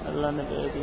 अल्लाह ने दे दी।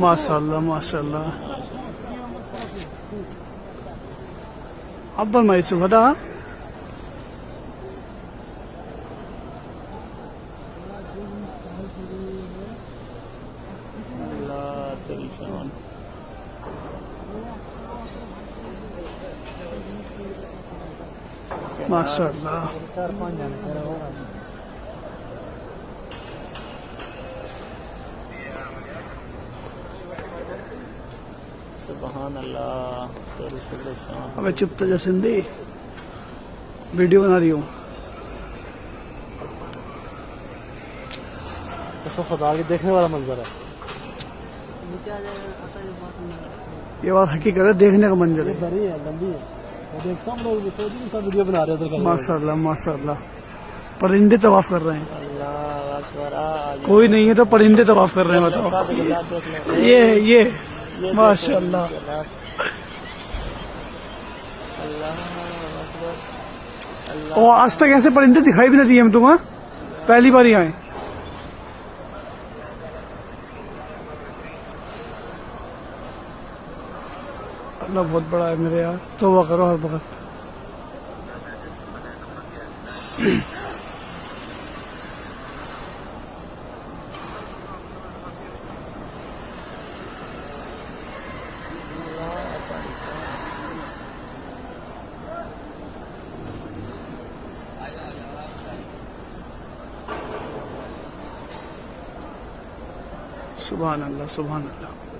माशाल्लाह माशाल्लाह अब्बल माइसु बता अल्लाह तेरी शान। माशाल्लाह सुभान अल्लाह तेरी शुक्र शान। अबे चुप तो जा सिंधी वीडियो बना रही हूँ। ऐसा खुदा के देखने वाला मंजर है। ये बात हकीकत है, देखने का मंजर है। बड़ी है, लंबी है। और देख सब लोग सब वीडियो बना रहे हैं। माशाल्लाह माशाल्लाह परिंदे तवाफ कर रहे हैं। अल्लाह अकबर। कोई नहीं है तो परिंदे तवाफ कर रहे हैं। बताओ ये माशाल्लाह। और आज तक ऐसे परिंदे दिखाई भी नहीं दिए हम तुम्हें, पहली बार ही आए। अल्लाह बहुत बड़ा है मेरे यार, तौबा करो हर वक्त। सुभान अल्लाह सुभान अल्लाह।